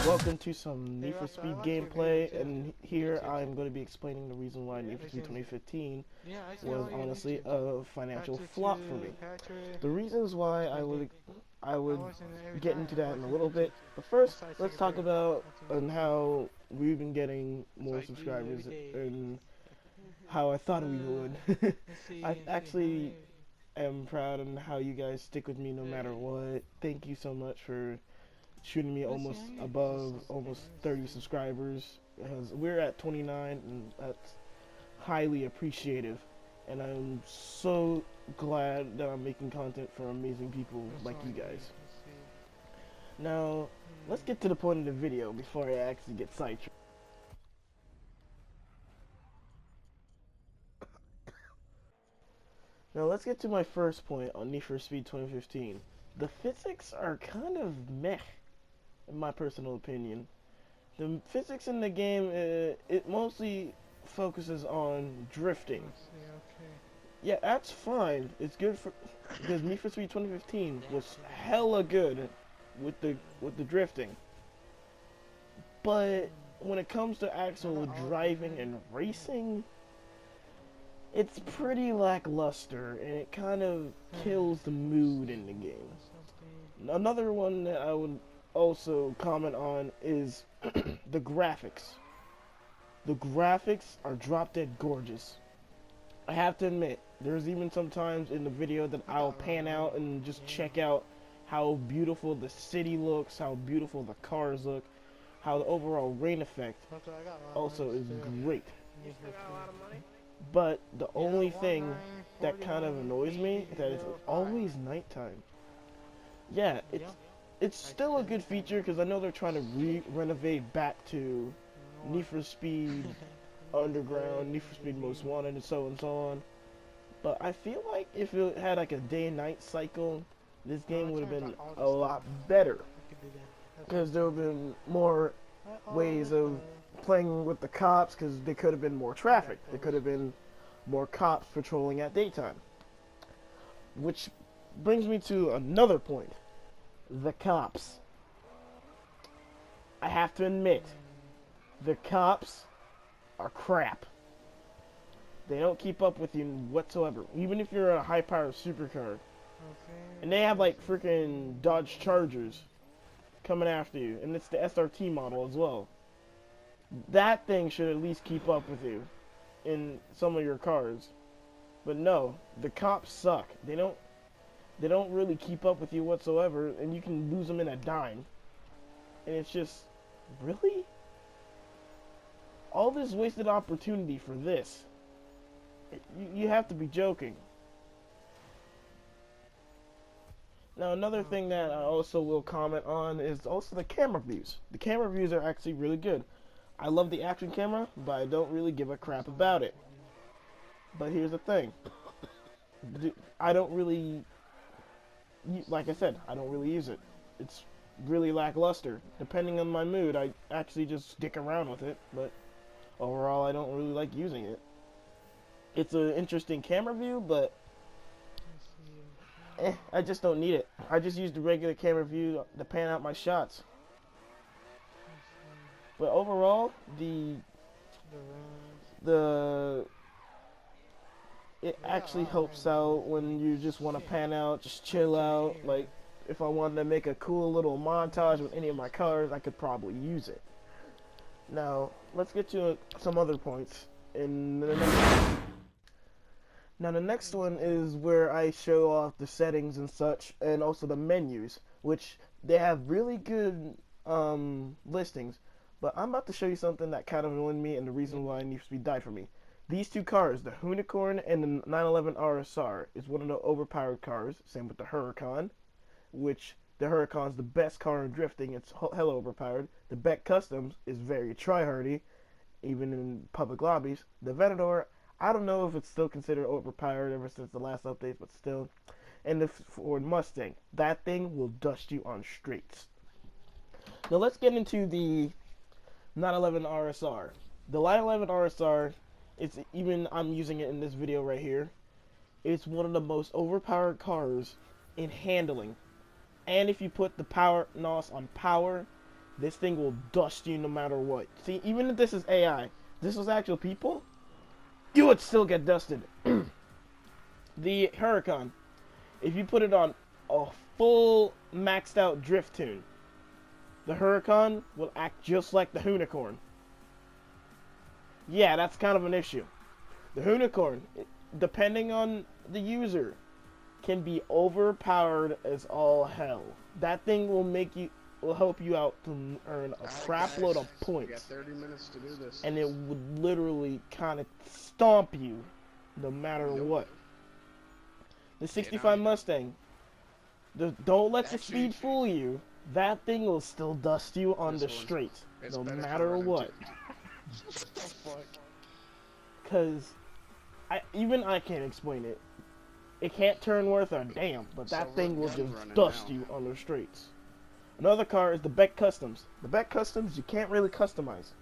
Welcome to some Need for Speed gameplay, and here I'm going to be explaining the reason why Need for Speed 2015 was honestly a financial flop for me. The reasons why I would get into that in a little bit, but first let's talk about how we've been getting more subscribers and how I thought we would. I actually am proud of how you guys stick with me no matter what. Thank you so much for shooting me almost 30 subscribers, because we're at 29, and that's highly appreciative, and I'm so glad that I'm making content for amazing people like you guys. Now let's get to the point of the video before I actually get sidetracked. Now let's get to my first point on Need for Speed 2015. The physics are kind of meh, in my personal opinion. The physics in the game, it mostly focuses on drifting. Yeah, that's fine. It's good for, because Need for Speed 2015 was hella good with the drifting. But when it comes to actual driving and racing, it's pretty lackluster, and it kind of kills the mood in the game. Another one that I would also comment on is the graphics. The graphics are drop dead gorgeous. I have to admit, there's even some times in the video that I'll pan out and just check out how beautiful the city looks, how beautiful the cars look, how the overall rain effect also is great. But the only thing that kind of annoys me is that it's always nighttime. Yeah, it's still a good feature, because I know they're trying to renovate back to Need for Speed Underground, Need for Speed Most Wanted, and so on. But I feel like if it had like a day and night cycle, this game would have been a lot better, because there would have been more ways of playing with the cops, because there could have been more traffic. There could have been more cops patrolling at daytime. Which brings me to another point. The cops. I have to admit, the cops are crap. They don't keep up with you whatsoever, even if you're a high-powered supercar. And they have like freaking Dodge Chargers coming after you, and it's the SRT model as well. That thing should at least keep up with you in some of your cars. But no, the cops suck. They don't really keep up with you whatsoever, and you can lose them in a dime. And it's just, really? All this wasted opportunity for this? You have to be joking. Now another thing that I also will comment on is also the camera views. The camera views are actually really good. I love the action camera, but I don't really give a crap about it. But here's the thing. I don't really, like I said, I don't really use it. It's really lackluster. Depending on my mood, I actually just stick around with it, but overall I don't really like using it. It's an interesting camera view, but I just don't need it. I just use the regular camera view to pan out my shots. But overall, it actually helps out when you just want to pan out, just chill out. Like, if I wanted to make a cool little montage with any of my cars, I could probably use it. Now, let's get to some other points in the next one. Now, the next one is where I show off the settings and such, and also the menus, which they have really good listings. But I'm about to show you something that kind of annoyed me, and the reason why Need for Speed died for me. These two cars, the Unicorn and the 911 RSR, is one of the overpowered cars. Same with the Huracan, which the Huracan's the best car in drifting. It's hella overpowered. The Beck Customs is very tryhardy, even in public lobbies. The Venador, I don't know if it's still considered overpowered ever since the last update, but still. And the Ford Mustang, that thing will dust you on straights. Now let's get into the 911 RSR. The 911 RSR, it's even, I'm using it in this video right here. it's one of the most overpowered cars in handling. And if you put the power NOS on power, this thing will dust you no matter what. See, even if this is AI, this was actual people, you would still get dusted. The Huracan, if you put it on a full maxed out drift tune, the Huracan will act just like the Unicorn. Yeah, that's kind of an issue. The Unicorn, depending on the user, can be overpowered as all hell. That thing will help you out to earn a crap load of points. You got 30 minutes to do this. And it would literally kind of stomp you no matter what. The 65 Mustang, don't let the speed fool you. That thing will still dust you on the straight, no matter what. What the fuck? Because even I can't explain it. It can't turn worth a damn, but that thing will just dust you on the straights. Another car is the Beck Customs. The Beck Customs you can't really customize.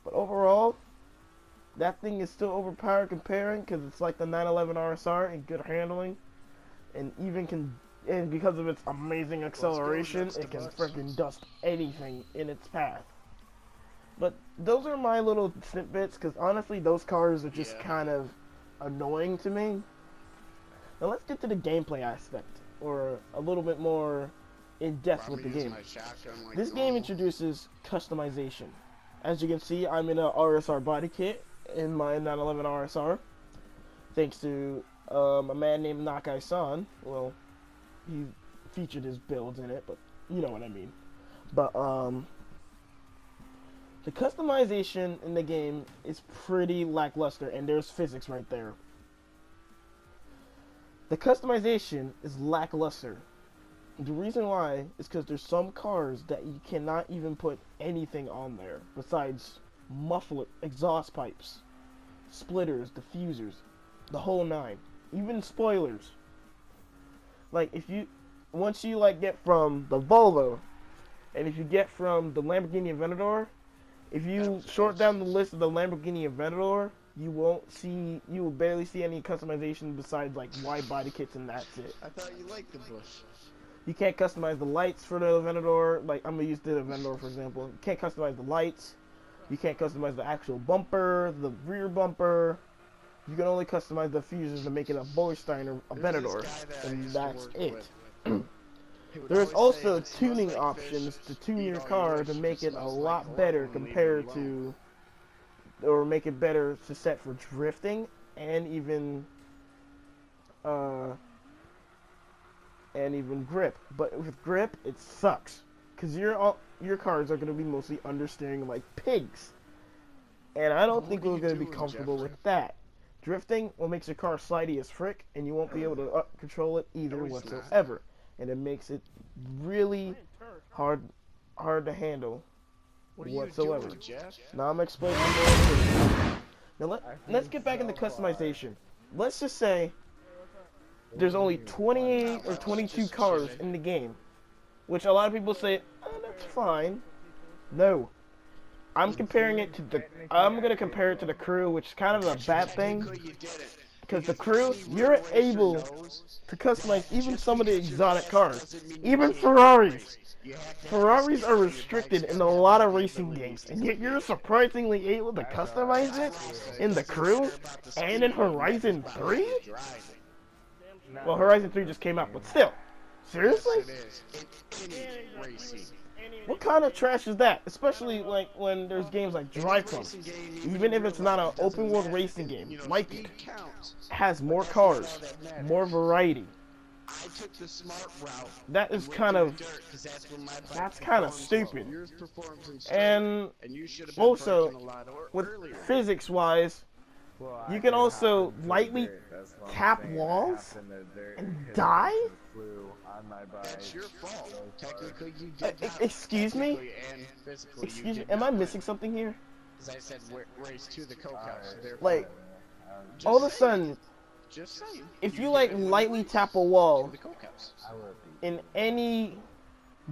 But overall, that thing is still overpowered comparing because it's like the 911 RSR in good handling. And and because of its amazing acceleration, it can freaking dust anything in its path. But those are my little snippets because honestly, those cars are just kind of annoying to me. Now let's get to the gameplay aspect, or a little bit more in depth with the game. This game introduces customization. As you can see, I'm in a RSR body kit in my 911 RSR, thanks to a man named Nakai-san. Well, he featured his builds in it, but you know what I mean. But the customization in the game is pretty lackluster, and there's physics right there. The customization is lackluster. The reason why is because there's some cars that you cannot even put anything on there besides muffler, exhaust pipes, splitters, diffusers, the whole nine, even spoilers. Like once you like get from the Volvo, and if you get from the Lamborghini Aventador, if you short down the list of the Lamborghini Aventador, you will barely see any customization besides like wide body kits, and that's it. I thought you liked the Bush. You can't customize the lights for the Aventador. Like, I'm gonna use the Aventador for example. You can't customize the lights. You can't customize the actual bumper, the rear bumper. You can only customize the fuses to make it a Bolsteiner Aventador, and that's it. There's also tuning options to tune your car to make it a lot better compared to, or make it better to set for drifting and even grip. But with grip, it sucks because your cars are going to be mostly understeering like pigs, and I don't think we're going to be comfortable with that. Drifting will make your car slidey as frick, and you won't be able to control it either whatsoever, and it makes it really hard to handle whatsoever. Now I'm explaining more. Now let's get back into customization. Let's just say there's only 28 or 22 cars in the game, which a lot of people say, oh, that's fine. No. I'm gonna compare it to the Crew, which is kind of a bad thing. Because the Crew, you're able to customize even some of the exotic cars. Even Ferraris. Ferraris are restricted in a lot of racing games, and yet you're surprisingly able to customize it in the Crew and in Horizon 3? Well, Horizon 3 just came out, but still. Seriously? What kind of trash is that? Especially like when there's games like Drive Club. Even if it's not an open world racing game, like it has more cars, more variety. That is kind of stupid. And also, with physics wise, you can also lightly tap walls and die? That's your fault. Technically, you excuse me? Excuse me, am I missing something here? As I said, race to the coke house. Like, all of a sudden, if you like lightly tap a wall in any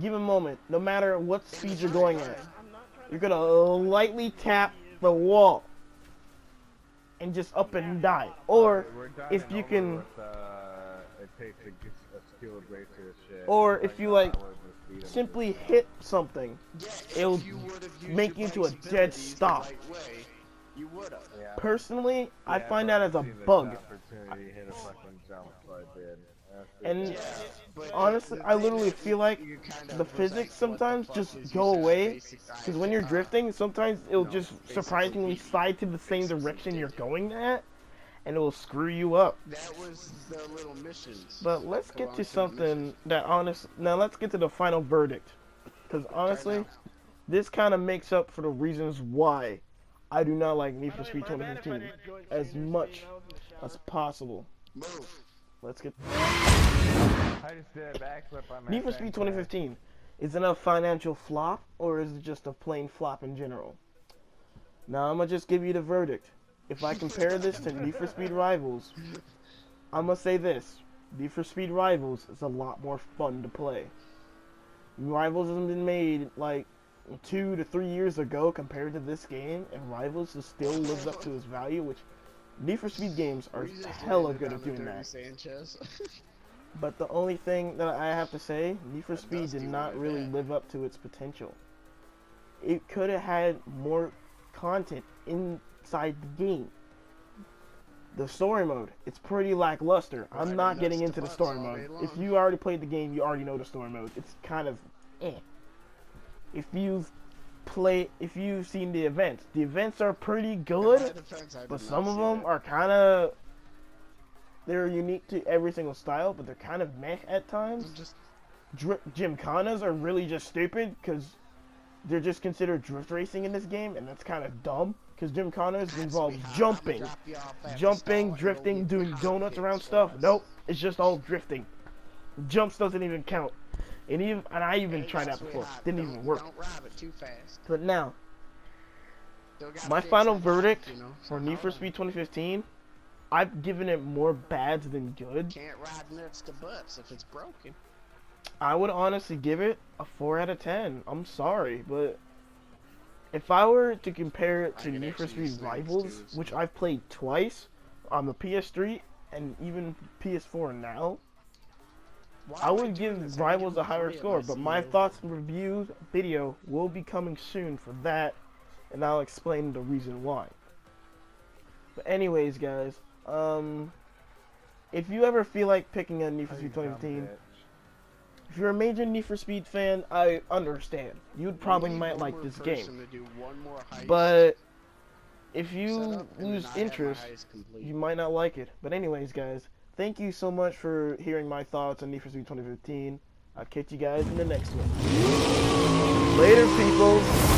given moment, no matter what speed you're going at, you're gonna lightly tap the wall. And and just up and die. Or We're done if and you over can, with, it takes a skill bracer shit. or if you like I would've just beat him simply just now. hit something, Yeah, it'll if you would have used make your you to a bike's dead abilities the stop. right way, you would have. Yeah. Personally, I Yeah, find but that as a I seen this bug. opportunity to hit a fucking jump, so I did. And Yeah, but honestly, the I thing literally is, feel like you kind of the was physics like, what the sometimes fuck just is go using away. basic Because when you're drifting, sometimes it'll just surprisingly slide to the same direction you're going at, and it will screw you up. That was the little missions. But let's that get to belong the something mission. that now let's get to the final verdict. Because honestly, this kind of makes up for the reasons why I do not like Need for Speed 2015 as much as possible. Move. Let's get I just did a backflip on my Need for thing Speed today. 2015. Is it a financial flop or is it just a plain flop in general? Now I'm gonna just give you the verdict. If I compare this to Need for Speed Rivals, I'm gonna say this: Need for Speed Rivals is a lot more fun to play. Rivals has been made like 2 to 3 years ago compared to this game, and Rivals still lives up to its value, which Need for Speed games are Were you just hella laying it good down at the doing dirty that. Sanchez? But the only thing that I have to say, Need for That Speed Dusty did one not at really that. live up to its potential. It could have had more content inside the game. The story mode, it's pretty lackluster. I'm Riding not nuts getting to into the butts story all mode. day long. If you already played the game, you already know the story mode. It's kind of eh. If you've seen the events are pretty In good, my defense, I did but not some of see them that. are kind of, they're unique to every single style, but they're kind of meh at times. I'm just Gymkhanas are really just stupid because they're just considered drift racing in this game, and that's kind of dumb because Gymkhanas involve jumping, drifting, doing donuts around stuff. Nope, it's just all drifting. Jumps doesn't even count. And I even tried that before. Didn't even work. Don't rob it too fast. But now, Still gotta my fix final that verdict life, you know, for Need for somehow. Speed 2015, I've given it more bads than good. Can't ride nuts to butts if it's broken. I would honestly give it a 4 out of 10. I'm sorry, but if I were to compare it I to could Need for actually Speed snag Rivals, too, so- which I've played twice on the PS3 and even PS4 now, Why I am would doing give this? I Rivals give a him higher 3 of score, my but my CEO. thoughts and reviews video will be coming soon for that, and I'll explain the reason why. But anyways, guys, if you ever feel like picking a Need for Oh, Speed you dumb 2015, bitch. if you're a major Need for Speed fan, I understand. You'd probably We need might one like more this game. person to do one more heist But if set you up, and lose then I have my interest, heist complete. you might not like it. But anyways, guys, thank you so much for hearing my thoughts on Need for Speed 2015. I'll catch you guys in the next one. Later, people.